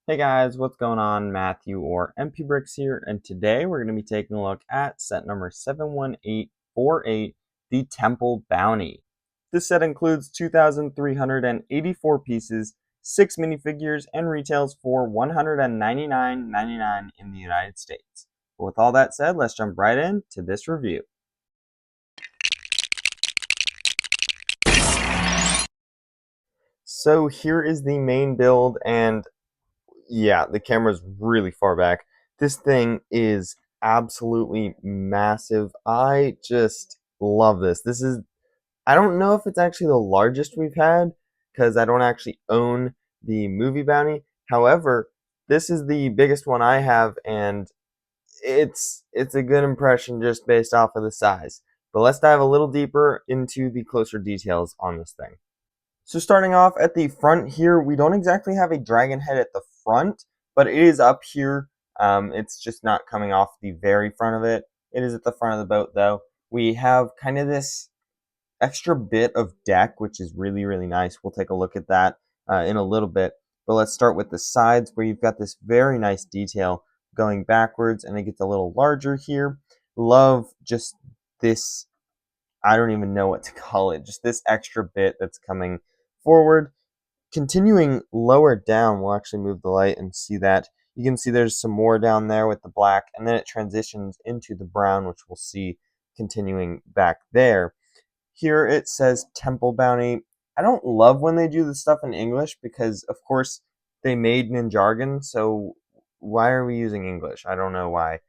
Hey guys, what's going on? Matthew or MP Bricks here, and today we're going to be taking a look at set number 71848, the Temple Bounty. This set includes 2,384 pieces, 6 minifigures, and retails for $199.99 in the United States. But with all that said, let's jump right into this review. So here is the main build, and yeah, the camera's really far back. This thing is absolutely massive. I just love this. I don't know if it's actually the largest we've had because I don't actually own the movie bounty. However, this is the biggest one I have, and it's a good impression just based off of the size. But let's dive a little deeper into the closer details on this thing. So starting off at the front here, we don't exactly have a dragon head at the front, but it is up here. It's just not coming off the very front of it. It is at the front of the boat though. We have kind of this extra bit of deck, which is really, really nice. We'll take a look at that in a little bit. But let's start with the sides where you've got this very nice detail going backwards and it gets a little larger here. Love just this, I don't even know what to call it, just this extra bit that's coming forward. Continuing lower down, we'll actually move the light and see that. You can see there's some more down there with the black, and then it transitions into the brown, which we'll see continuing back there. Here it says Temple Bounty. I don't love when they do the stuff in English because, of course, they made ninjago, so why are we using English? I don't know why.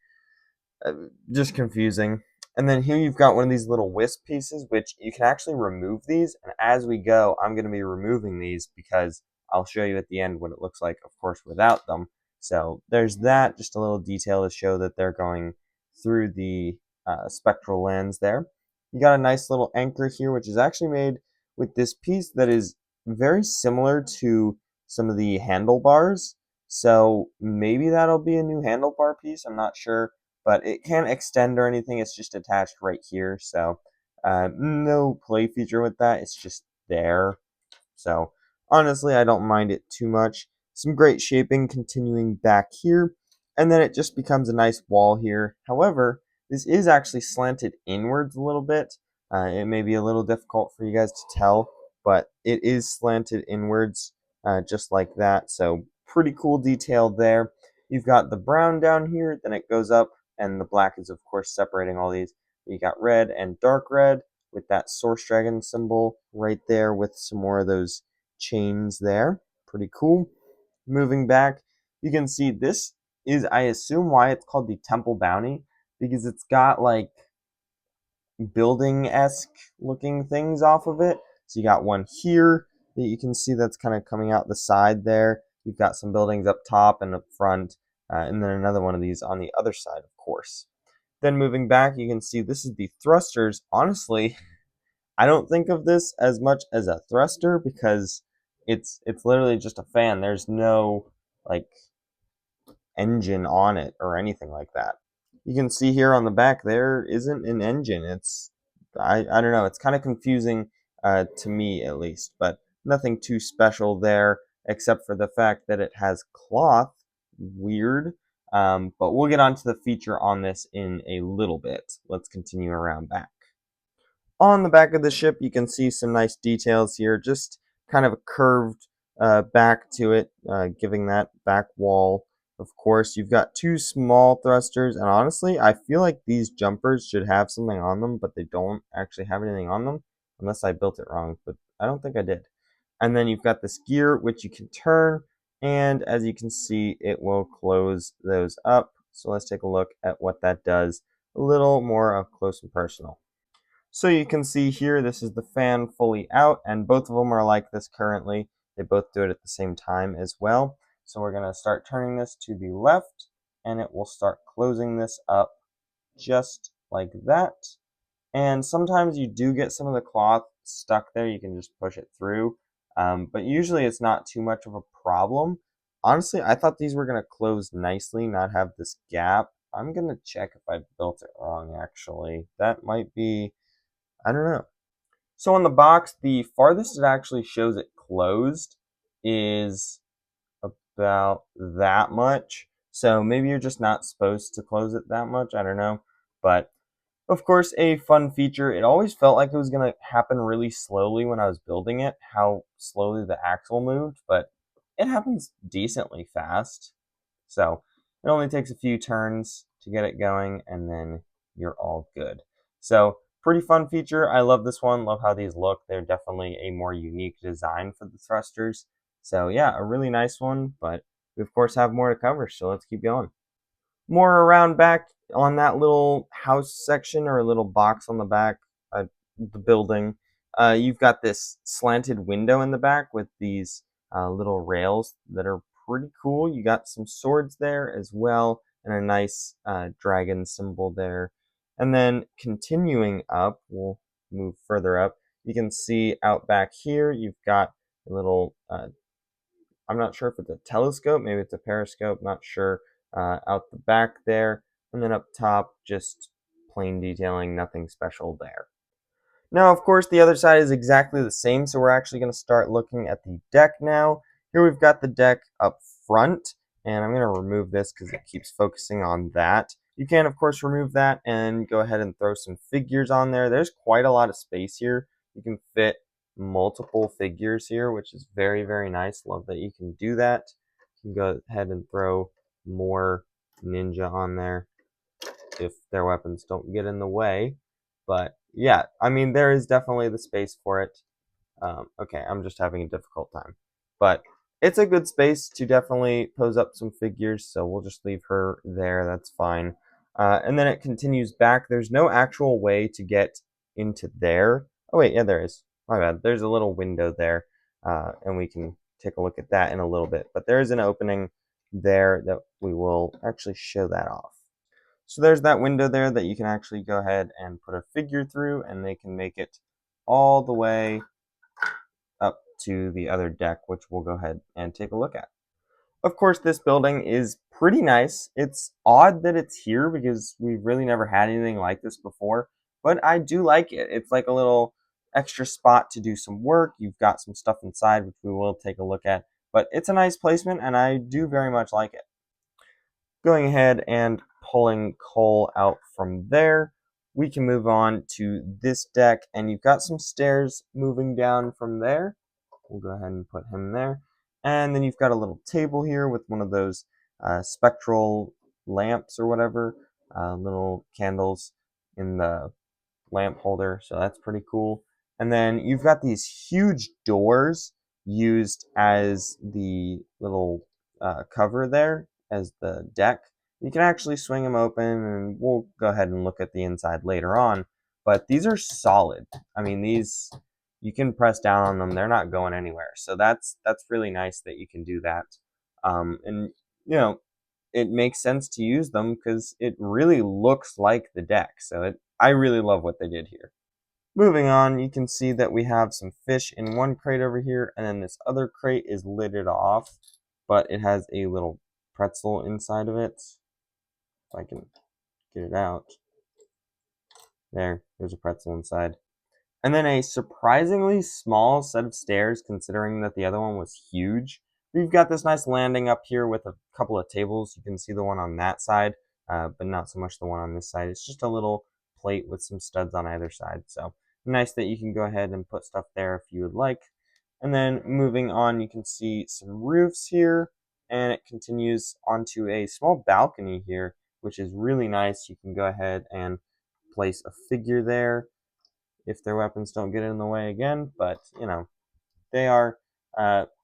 Just confusing. And then here you've got one of these little wisp pieces, which you can actually remove these. And as we go, I'm going to be removing these because I'll show you at the end what it looks like, of course, without them. So there's that, just a little detail to show that they're going through the spectral lens there. You got a nice little anchor here, which is actually made with this piece that is very similar to some of the handlebars. So maybe that'll be a new handlebar piece. I'm not sure, but it can't extend or anything. It's just attached right here. So no play feature with that. It's just there. So honestly, I don't mind it too much. Some great shaping continuing back here. And then it just becomes a nice wall here. However, this is actually slanted inwards a little bit. It may be a little difficult for you guys to tell, but it is slanted inwards just like that. So pretty cool detail there. You've got the brown down here, then it goes up, and the black is of course separating all these. You got red and dark red with that source dragon symbol right there with some more of those chains there. Pretty cool. Moving back, you can see this is, I assume, why it's called the Temple Bounty, because it's got like building-esque looking things off of it. So you got one here that you can see that's kind of coming out the side there. You've got some buildings up top and up front, and then another one of these on the other side, of course. Then moving back, you can see this is the thrusters. Honestly, I don't think of this as much as a thruster because it's literally just a fan. There's no like engine on it or anything like that. You can see here on the back there isn't an engine. I don't know. It's kind of confusing to me at least, but nothing too special there except for the fact that it has cloth. Weird. But we'll get onto the feature on this in a little bit. Let's continue around back. On the back of the ship, you can see some nice details here, just kind of a curved back to it, giving that back wall. Of course, you've got two small thrusters, and honestly, I feel like these jumpers should have something on them, but they don't actually have anything on them, unless I built it wrong, but I don't think I did. And then you've got this gear, which you can turn, and as you can see, it will close those up. So let's take a look at what that does a little more up close and personal. So you can see here, this is the fan fully out, and both of them are like this currently. They both do it at the same time as well. So we're going to start turning this to the left, and it will start closing this up just like that. And sometimes you do get some of the cloth stuck there. You can just push it through. But usually it's not too much of a problem. Honestly, I thought these were going to close nicely, not have this gap. I'm going to check if I built it wrong, actually. That might be, I don't know. So on the box, the farthest it actually shows it closed is about that much. So maybe you're just not supposed to close it that much. I don't know. But of course, a fun feature. It always felt like it was going to happen really slowly when I was building it, how slowly the axle moved, but it happens decently fast. So it only takes a few turns to get it going, and then you're all good. So pretty fun feature. I love this one. Love how these look. They're definitely a more unique design for the thrusters. So yeah, a really nice one, but we of course have more to cover, so let's keep going. More around back on that little house section or a little box on the back of the building, you've got this slanted window in the back with these little rails that are pretty cool. You got some swords there as well, and a nice dragon symbol there. And then continuing up, we'll move further up. You can see out back here, you've got a little I'm not sure if it's a telescope, maybe it's a periscope, not sure. Out the back there, and then up top, just plain detailing, nothing special there. Now, of course, the other side is exactly the same, so we're actually going to start looking at the deck now. Here we've got the deck up front, and I'm going to remove this because it keeps focusing on that. You can, of course, remove that and go ahead and throw some figures on there. There's quite a lot of space here. You can fit multiple figures here, which is very, very nice. Love that you can do that. You can go ahead and throw more ninja on there if their weapons don't get in the way. But yeah, I mean, there is definitely the space for it. Okay, I'm just having a difficult time. But it's a good space to definitely pose up some figures, so we'll just leave her there. That's fine. And then it continues back. There's no actual way to get into there. Oh, wait, yeah, there is. My bad. There's a little window there, and we can take a look at that in a little bit. But there is an opening there that we will actually show that off. So there's that window there that you can actually go ahead and put a figure through, and they can make it all the way up to the other deck, which we'll go ahead and take a look at. Of course, this building is pretty nice. It's odd that it's here because we've really never had anything like this before, but I do like it. It's like a little extra spot to do some work. You've got some stuff inside, which we will take a look at, but it's a nice placement, and I do very much like it. Going ahead and pulling coal out from there, we can move on to this deck, and you've got some stairs moving down from there. We'll go ahead and put him there. And then you've got a little table here with one of those spectral lamps or whatever, little candles in the lamp holder, so that's pretty cool. And then you've got these huge doors used as the little cover there, as the deck. You can actually swing them open, and we'll go ahead and look at the inside later on. But these are solid. I mean, these you can press down on them; they're not going anywhere. So that's really nice that you can do that. And you know, it makes sense to use them because it really looks like the deck. So I really love what they did here. Moving on, you can see that we have some fish in one crate over here, and then this other crate is lidded off, but it has a little pretzel inside of it. If I can get it out. There's a pretzel inside. And then a surprisingly small set of stairs, considering that the other one was huge. We've got this nice landing up here with a couple of tables. You can see the one on that side, but not so much the one on this side. It's just a little plate with some studs on either side. So nice that you can go ahead and put stuff there if you would like. And then moving on, you can see some roofs here, and it continues onto a small balcony here, which is really nice. You can go ahead and place a figure there if their weapons don't get in the way again. But, they are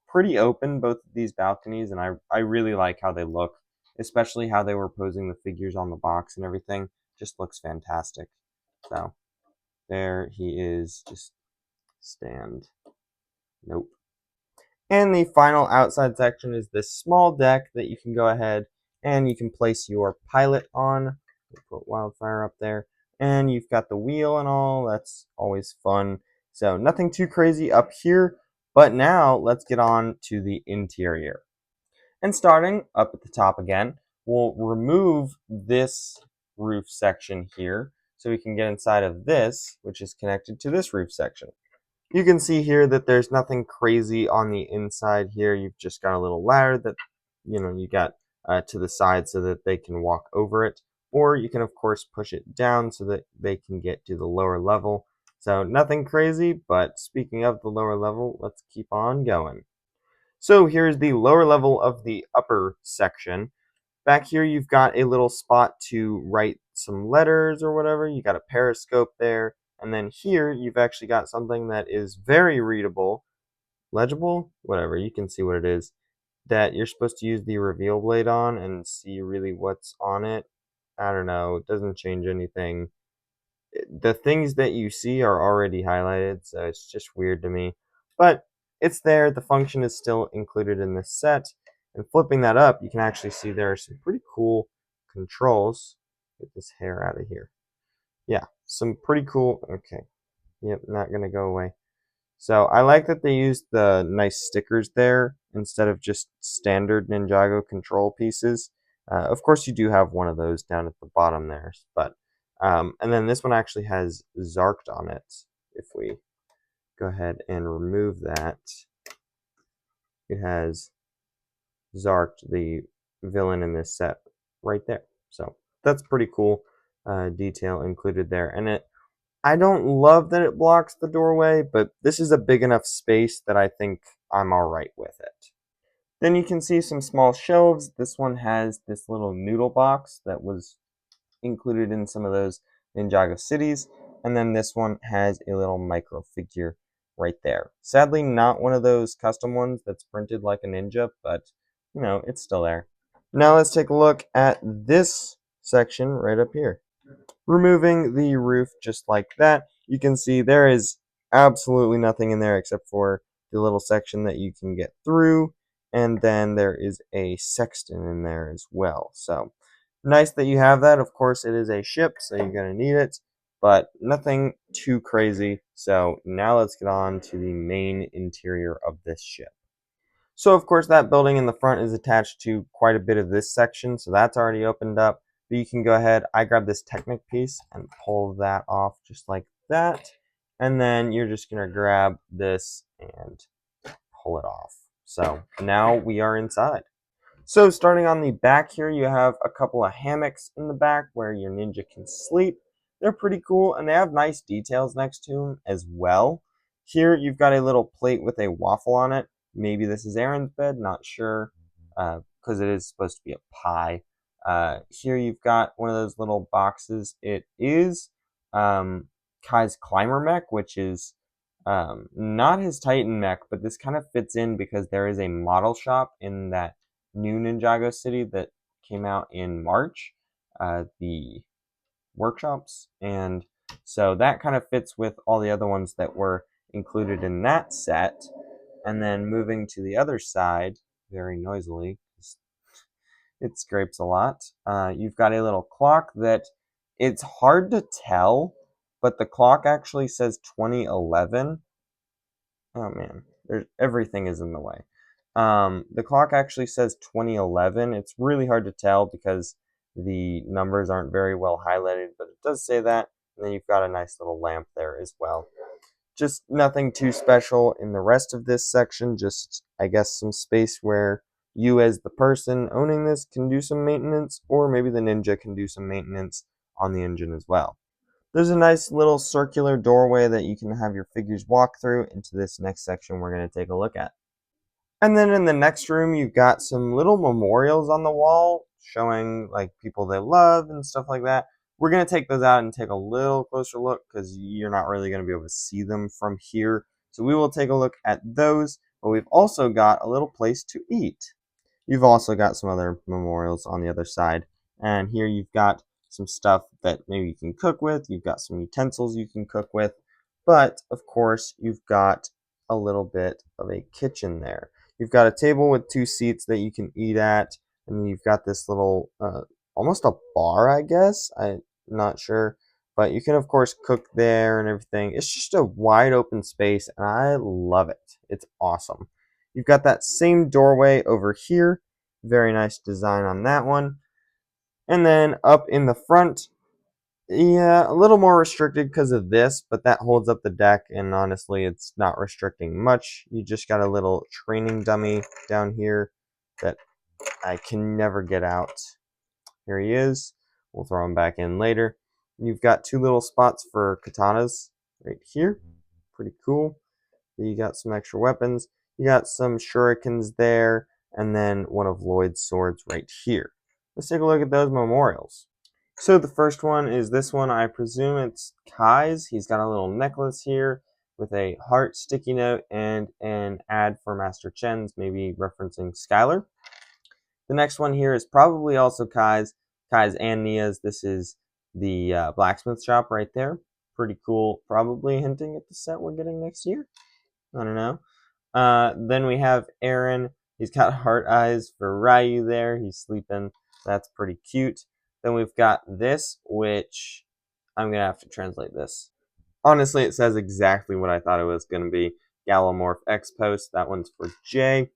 pretty open, both of these balconies, and I really like how they look, especially how they were posing the figures on the box and everything. Just looks fantastic. So, there he is. Just stand. Nope. And the final outside section is this small deck that you can go ahead and you can place your pilot on. We'll put Wildfire up there. And you've got the wheel and all. That's always fun. So nothing too crazy up here. But now let's get on to the interior. And starting up at the top again, we'll remove this roof section here so we can get inside of this, which is connected to this roof section. You can see here that there's nothing crazy on the inside here. You've just got a little ladder that you got to the side so that they can walk over it. Or you can, of course, push it down so that they can get to the lower level. So nothing crazy, but speaking of the lower level, let's keep on going. So here's the lower level of the upper section. Back here, you've got a little spot to write some letters or whatever. You got a periscope there. And then here, you've actually got something that is very readable, legible, whatever. You can see what it is. That you're supposed to use the reveal blade on and see really what's on it. I don't know. It doesn't change anything. The things that you see are already highlighted, so it's just weird to me. But it's there. The function is still included in this set. And flipping that up, you can actually see there are some pretty cool controls. Get this hair out of here. Yeah, some pretty cool. Okay. Yep, not going to go away. So I like that they used the nice stickers there instead of just standard Ninjago control pieces. Of course, you do have one of those down at the bottom there, but and then this one actually has Zarked on it. If we go ahead and remove that, it has Zarked, the villain in this set, right there. So that's pretty cool detail included there, and I don't love that it blocks the doorway, but this is a big enough space that I think I'm alright with it. Then you can see some small shelves. This one has this little noodle box that was included in some of those Ninjago cities. And then this one has a little micro figure right there. Sadly, not one of those custom ones that's printed like a ninja, but it's still there. Now let's take a look at this section right up here. Removing the roof just like that, you can see there is absolutely nothing in there except for the little section that you can get through, and then there is a sextant in there as well. So nice that you have that. Of course, it is a ship, so you're going to need it, but nothing too crazy. So now let's get on to the main interior of this ship. So of course that building in the front is attached to quite a bit of this section, so that's already opened up. But you can go ahead, I grab this Technic piece and pull that off just like that. And then you're just gonna grab this and pull it off. So now we are inside. So starting on the back here, you have a couple of hammocks in the back where your ninja can sleep. They're pretty cool, and they have nice details next to them as well. Here you've got a little plate with a waffle on it. Maybe this is Aaron's bed, not sure, because it is supposed to be a pie. Here you've got one of those little boxes. It is Kai's climber mech, which is not his Titan mech, but this kind of fits in because there is a model shop in that new Ninjago City that came out in March, the workshops, and so that kind of fits with all the other ones that were included in that set. And then moving to the other side, very noisily, it scrapes a lot. You've got a little clock that it's hard to tell, but the clock actually says 2011. Oh man, everything is in the way. The clock actually says 2011. It's really hard to tell because the numbers aren't very well highlighted, but it does say that. And then you've got a nice little lamp there as well. Just nothing too special in the rest of this section, just I guess some space where you as the person owning this can do some maintenance, or maybe the ninja can do some maintenance on the engine as well. There's a nice little circular doorway that you can have your figures walk through into this next section we're going to take a look at. And then in the next room, you've got some little memorials on the wall showing like people they love and stuff like that. We're going to take those out and take a little closer look because you're not really going to be able to see them from here. So we will take a look at those, but we've also got a little place to eat. You've also got some other memorials on the other side. And here you've got some stuff that maybe you can cook with. You've got some utensils you can cook with. But, of course, you've got a little bit of a kitchen there. You've got a table with 2 seats that you can eat at. And then you've got this little, almost a bar, I guess. I'm not sure. But you can, of course, cook there and everything. It's just a wide open space, and I love it. It's awesome. You've got that same doorway over here. Very nice design on that one. And then up in the front, yeah, a little more restricted because of this, but that holds up the deck, and honestly, it's not restricting much. You just got a little training dummy down here that I can never get out. Here he is. We'll throw him back in later. You've got two little spots for katanas right here. Pretty cool. You got some extra weapons. You got some shurikens there, and then one of Lloyd's swords right here. Let's take a look at those memorials. So the first one is this one. I presume it's Kai's. He's got a little necklace here with a heart sticky note and an ad for Master Chen's, maybe referencing Skylar. The next one here is probably also Kai's and Nia's. This is the blacksmith shop right there. Pretty cool, probably hinting at the set we're getting next year. I don't know. Then we have Aaron. He's got heart eyes for Ryu there. He's sleeping. That's pretty cute. Then we've got this, which I'm going to have to translate this. Honestly, it says exactly what I thought it was going to be. Galomorph X Post. That one's for Jay.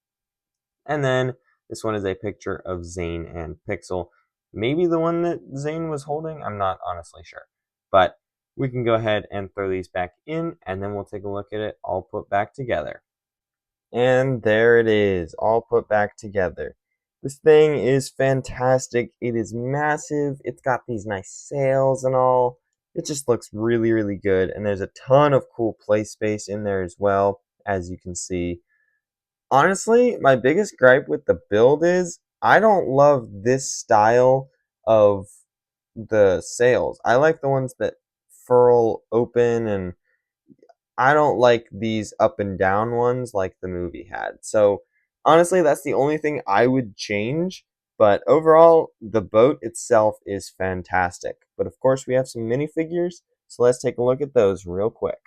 And then this one is a picture of Zane and Pixel. Maybe the one that Zane was holding? I'm not honestly sure. But we can go ahead and throw these back in, and then we'll take a look at it all put back together. And there it is, all put back together. This thing is fantastic. It is massive. It's got these nice sails and all. It just looks really, really good. And there's a ton of cool play space in there as well, as you can see. Honestly, my biggest gripe with the build is I don't love this style of the sails. I like the ones that furl open, and I don't like these up and down ones like the movie had. So honestly, that's the only thing I would change. But overall, the boat itself is fantastic. But of course, we have some minifigures, so let's take a look at those real quick.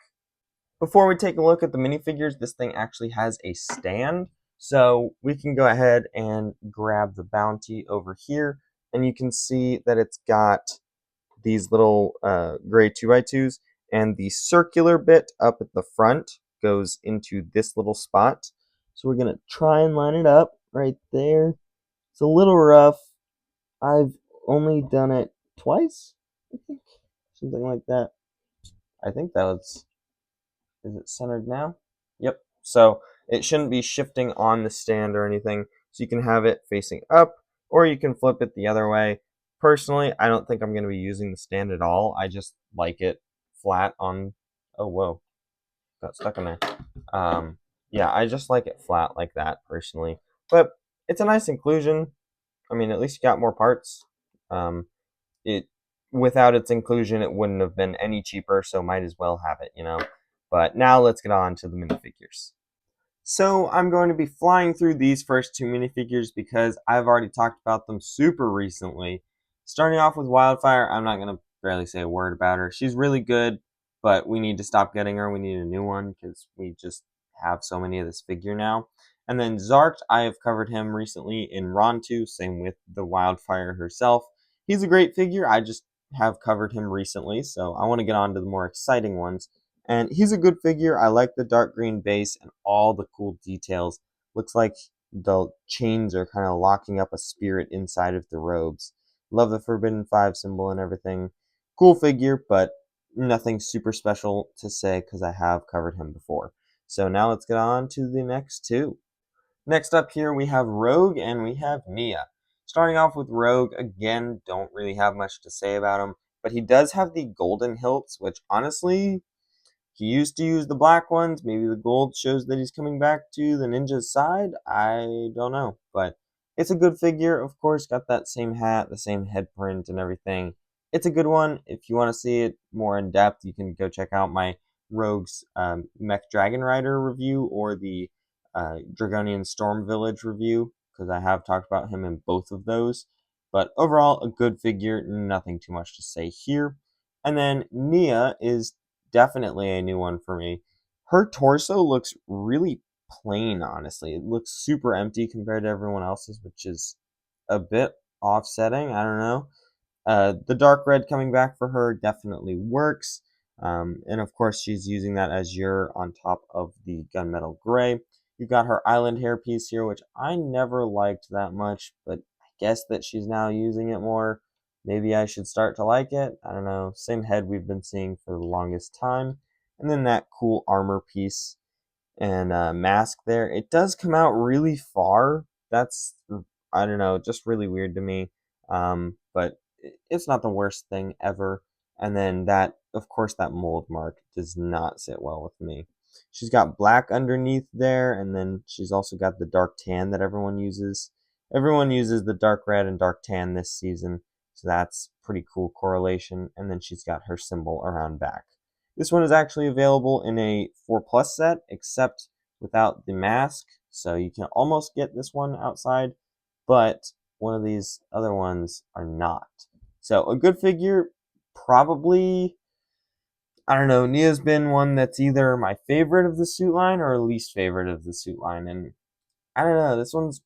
Before we take a look at the minifigures, this thing actually has a stand. So we can go ahead and grab the bounty over here. And you can see that it's got these little gray 2x2s. And the circular bit up at the front goes into this little spot. So we're going to try and line it up right there. It's a little rough. I've only done it twice, I think. Something like that. I think that was... Is it centered now? Yep. So it shouldn't be shifting on the stand or anything. So you can have it facing up, or you can flip it the other way. Personally, I don't think I'm going to be using the stand at all. I just like it flat on... Oh, whoa. Got stuck in there. Yeah, I just like it flat like that, personally. But it's a nice inclusion. I mean, at least you got more parts. It Without its inclusion, it wouldn't have been any cheaper, so might as well have it, you know. But now let's get on to the minifigures. So I'm going to be flying through these first two minifigures because I've already talked about them super recently. Starting off with Wildfire, I'm not going to barely say a word about her. She's really good, but we need to stop getting her. We need a new one because we just have so many of this figure now. And then Zart, I have covered him recently in Ron 2, same with the Wildfire herself. He's a great figure. I just have covered him recently, so I want to get on to the more exciting ones. And he's a good figure. I like the dark green base and all the cool details. Looks like the chains are kind of locking up a spirit inside of the robes. Love the Forbidden 5 symbol and everything. Cool figure, but nothing super special to say because I have covered him before. So now let's get on to the next two. Next up here we have Rogue and we have Nia. Starting off with Rogue, again, don't really have much to say about him, but he does have the golden hilts, which honestly, he used to use the black ones. Maybe the gold shows that he's coming back to the ninja's side. I don't know. But it's a good figure. Of course, got that same hat, the same head print and everything. It's a good one. If you want to see it more in depth, you can go check out my Rogue's Mech Dragon Rider review or the Dragonian Storm Village review, because I have talked about him in both of those. But overall, a good figure. Nothing too much to say here. And then Nia is definitely a new one for me. Her torso looks really plain, honestly. It looks super empty compared to everyone else's, which is a bit offsetting. I don't know. The dark red coming back for her definitely works. And of course, she's using that azure on top of the gunmetal gray. You've got her island hairpiece here, which I never liked that much, but I guess that she's now using it more. Maybe I should start to like it. I don't know. Same head we've been seeing for the longest time. And then that cool armor piece and mask there. It does come out really far. That's I don't know, just really weird to me. But it's not the worst thing ever. And then that, of course, that mold mark does not sit well with me. She's got black underneath there, and then she's also got the dark tan that everyone uses. Everyone uses the dark red and dark tan this season, so that's pretty cool correlation. And then she's got her symbol around back. This one is actually available in a 4 plus set, except without the mask, so you can almost get this one outside, but one of these other ones are not. So a good figure, probably, I don't know, Nia's been one that's either my favorite of the suit line or least favorite of the suit line, and I don't know, this one's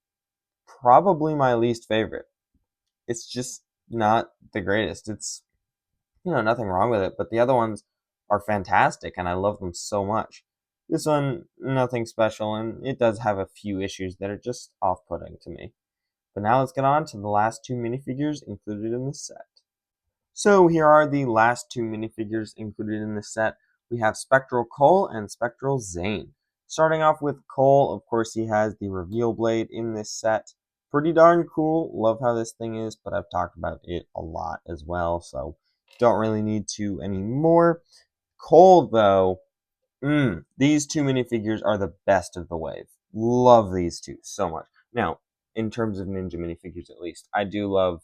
probably my least favorite. It's just not the greatest. It's, nothing wrong with it, but the other ones are fantastic and I love them so much. This one, nothing special, and it does have a few issues that are just off-putting to me. But now let's get on to the last two minifigures included in this set. So here are the last two minifigures included in this set. We have Spectral Cole and Spectral Zane. Starting off with Cole, of course he has the reveal blade in this set. Pretty darn cool, love how this thing is, but I've talked about it a lot as well, so don't really need to anymore. Cole, though, these two minifigures are the best of the wave. Love these two so much. Now, in terms of ninja minifigures, at least, I do love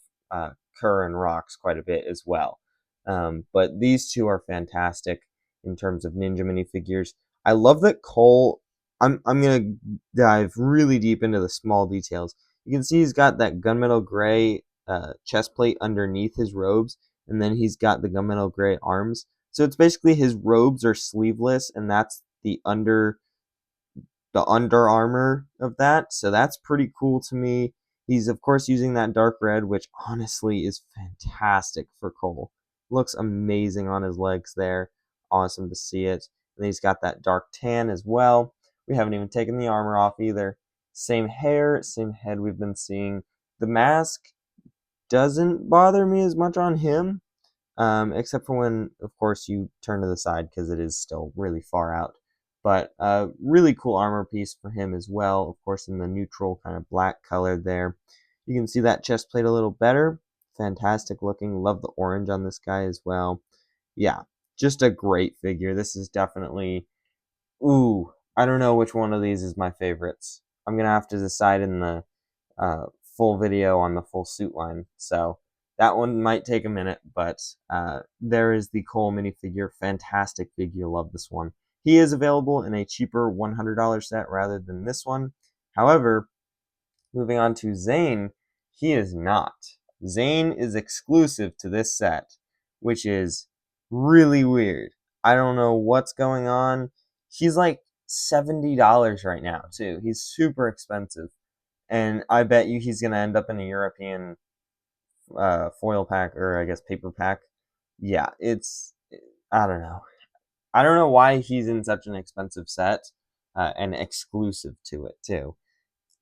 Kerr and Rox quite a bit as well. But these two are fantastic in terms of ninja minifigures. I love that Cole. I'm gonna dive really deep into the small details. You can see he's got that gunmetal gray chest plate underneath his robes, and then he's got the gunmetal gray arms. So it's basically his robes are sleeveless, and that's the under armor of that. So that's pretty cool to me. He's of course using that dark red, which honestly is fantastic for Cole. Looks amazing on his legs there. Awesome to see it. And he's got that dark tan as well. We haven't even taken the armor off either. Same hair, same head we've been seeing. The mask doesn't bother me as much on him, except for when, of course, you turn to the side because it is still really far out. But really cool armor piece for him as well, of course, in the neutral kind of black color there. You can see that chest plate a little better. Fantastic looking. Love the orange on this guy as well. Yeah, just a great figure. This is definitely, ooh, I don't know which one of these is my favorites. I'm going to have to decide in the full video on the full suit line. So that one might take a minute, but there is the Cole minifigure. Fantastic figure. Love this one. He is available in a cheaper $100 set rather than this one. However, moving on to Zane, he is not. Zane is exclusive to this set, which is really weird. I don't know what's going on. He's like $70 right now, too. He's super expensive. And I bet you he's going to end up in a European foil pack, or I guess paper pack. Yeah, I don't know. I don't know why he's in such an expensive set and exclusive to it too.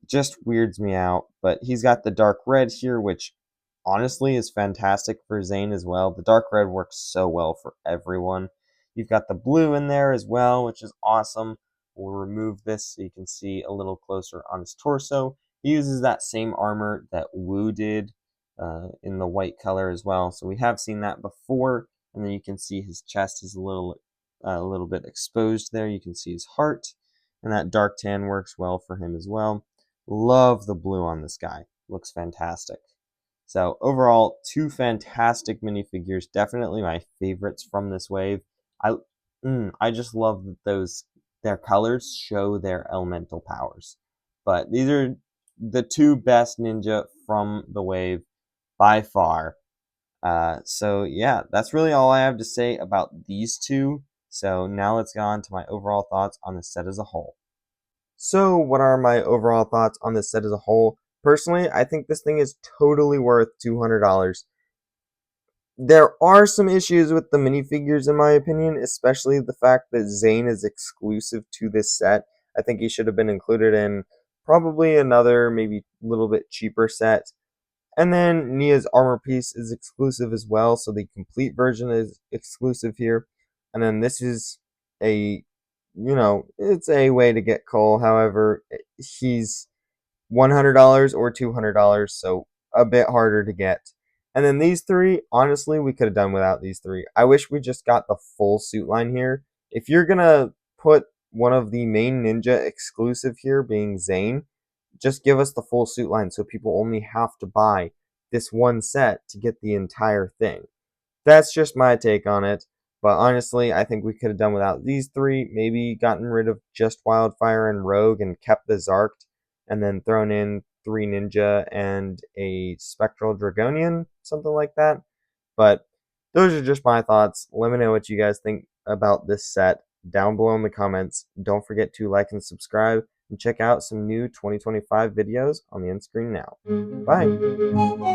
Just weirds me out. But he's got the dark red here, which honestly is fantastic for Zane as well. The dark red works so well for everyone. You've got the blue in there as well, which is awesome. We'll remove this so you can see a little closer on his torso. He uses that same armor that Wu did in the white color as well. So we have seen that before, and then you can see his chest is a little bit exposed there. You can see his heart, and that dark tan works well for him as well. Love the blue on this guy. Looks fantastic. So overall, two fantastic minifigures. Definitely my favorites from this wave. I I just love that their colors show their elemental powers. But these are the two best ninja from the wave by far. So yeah, that's really all I have to say about these two. So now let's go on to my overall thoughts on the set as a whole. So what are my overall thoughts on this set as a whole? Personally, I think this thing is totally worth $200. There are some issues with the minifigures in my opinion, especially the fact that Zane is exclusive to this set. I think he should have been included in probably another maybe a little bit cheaper set. And then Nia's armor piece is exclusive as well, so the complete version is exclusive here. And then this is a, it's a way to get Cole. However, he's $100 or $200, so a bit harder to get. And then these three, honestly, we could have done without these three. I wish we just got the full suit line here. If you're gonna put one of the main ninja exclusive here being Zane, just give us the full suit line so people only have to buy this one set to get the entire thing. That's just my take on it. But honestly, I think we could have done without these three. Maybe gotten rid of just Wildfire and Rogue and kept the Zarked, and then thrown in three Ninja and a Spectral Dragonian, something like that. But those are just my thoughts. Let me know what you guys think about this set down below in the comments. Don't forget to like and subscribe, and check out some new 2025 videos on the end screen now. Bye!